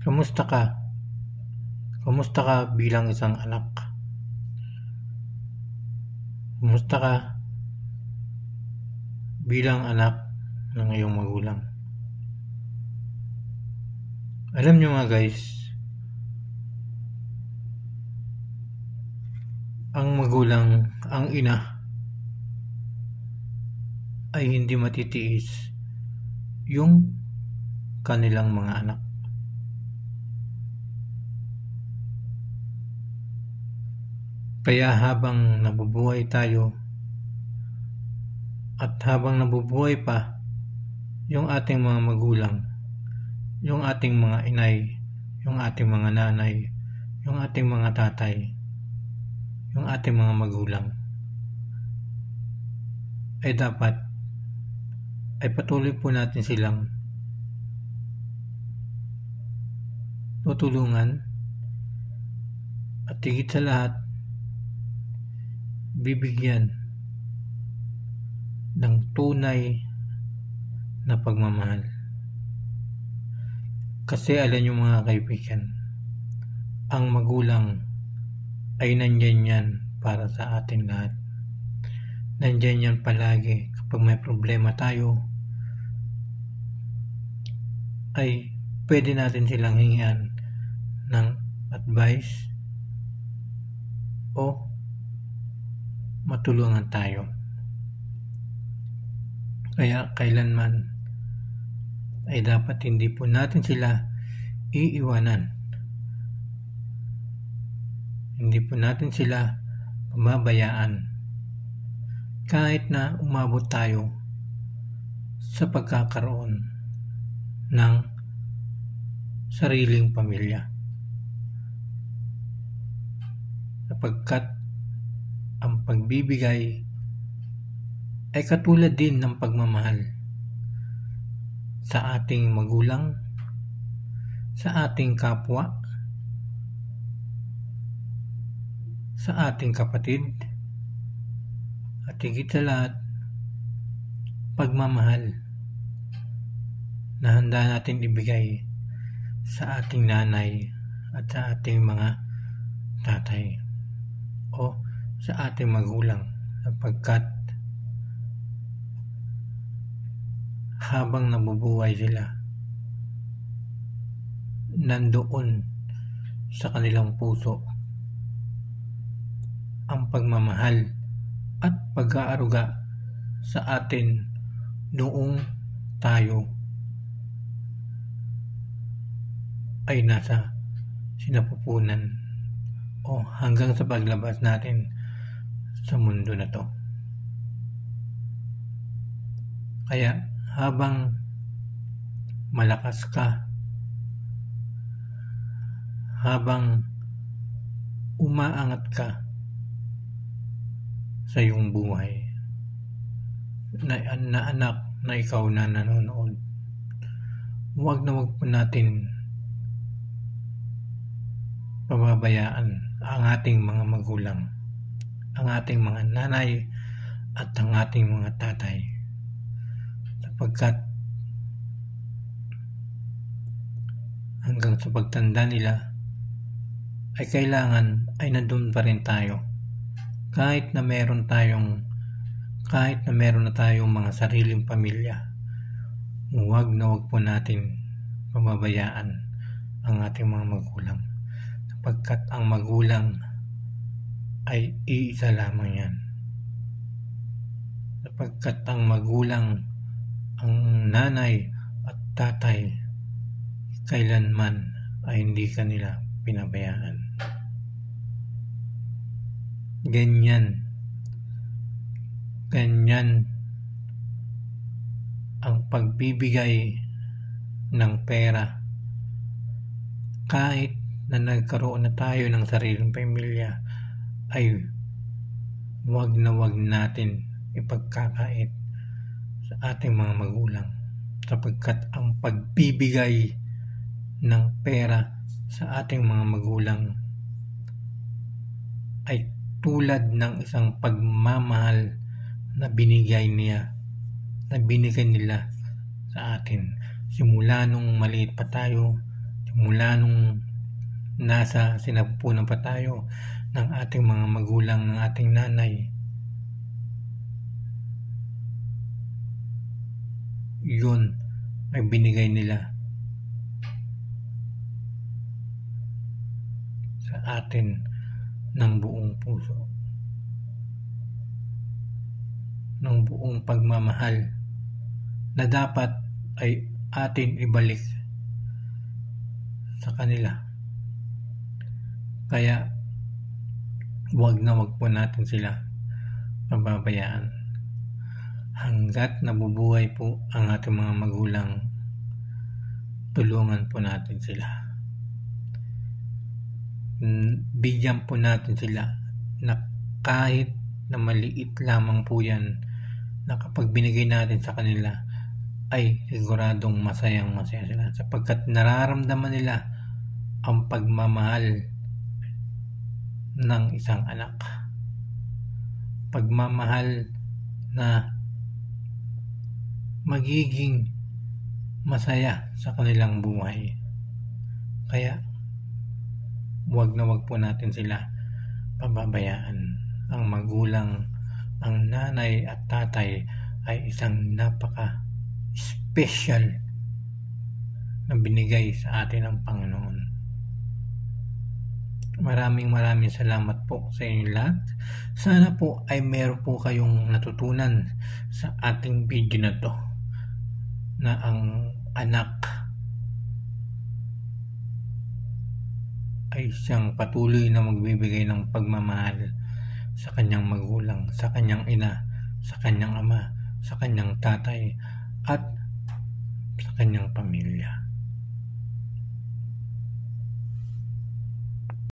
Kamusta ka? Kamusta ka bilang isang anak? Kamusta ka bilang anak ng iyong magulang? Alam nyo nga guys, ang magulang, ang ina, ay hindi matitiis yung kanilang mga anak. Kaya habang nabubuhay tayo at habang nabubuhay pa yung ating mga magulang, yung ating mga inay, yung ating mga nanay, yung ating mga tatay, yung ating mga magulang, ay dapat ay patuloy po natin silang tutulungan at higit sa lahat bibigyan ng tunay na pagmamahal. Kasi alam nyo mga kaibigan, ang magulang ay nandyan yan para sa ating lahat. Nandyan yan palagi kapag may problema tayo, ay pwede natin silang hingian ng advice o matulungan tayo. Kaya kailanman ay dapat hindi po natin sila iiwanan. Hindi po natin sila pababayaan kahit na umabot tayo sa pagkakaroon ng sariling pamilya. Sapagkat ang pagbibigay ay katulad din ng pagmamahal sa ating magulang, sa ating kapwa, sa ating kapatid, at higit sa lahat, pagmamahal na handa natin ibigay sa ating nanay at sa ating mga tatay o sa ating magulang, sapagkat habang nabubuhay sila, nandoon sa kanilang puso ang pagmamahal at pag-aaruga sa atin noong tayo ay nasa sinapupunan o hanggang sa paglabas natin sa mundo na to. Kaya habang malakas ka, habang umaangat ka sa iyong buhay, na anak na ikaw na nanonood, huwag na huwag po natin pababayaan ang ating mga magulang, ang ating mga nanay at ang ating mga tatay, sapagkat hanggang sa pagtanda nila ay kailangan ay nandun pa rin tayo kahit na meron na tayong mga sariling pamilya. Huwag na huwag po natin pababayaan ang ating mga magulang, sapagkat ang magulang ay iisa lamang yan. Sapagkat ang magulang, ang nanay at tatay, kailanman ay hindi kanila pinabayaan. Ganyan ang pagbibigay ng pera. Kahit na nagkaroon na tayo ng sariling pamilya, ay wag na wag natin ipagkakait sa ating mga magulang, sapagkat ang pagbibigay ng pera sa ating mga magulang ay tulad ng isang pagmamahal na binigay nila sa atin. Simula nung maliit pa tayo, Mula nung nasa sinapupunan pa tayo ng ating mga magulang, ng ating nanay, yun ay binigay nila sa atin ng buong puso, ng buong pagmamahal na dapat ay atin ibalik sa kanila. Kaya wag po natin sila pababayaan. Hanggat nabubuhay po ang ating mga magulang, tulungan po natin sila. Bigyan po natin sila na kahit na maliit lamang po yan, na kapag binigay natin sa kanila ay siguradong masayang masaya sila, sapagkat nararamdaman nila ang pagmamahal ng isang anak, pagmamahal na magiging masaya sa kanilang buhay. Kaya wag po natin sila pababayaan. Ang magulang, ang nanay at tatay ay isang napaka-special na binigay sa atin ng Panginoon. Maraming salamat po sa inyo lahat. Sana po ay meron po kayong natutunan sa ating video na to, na ang anak ay siyang patuloy na magbibigay ng pagmamahal sa kanyang magulang, sa kanyang ina, sa kanyang ama, sa kanyang tatay, at sa kanyang pamilya.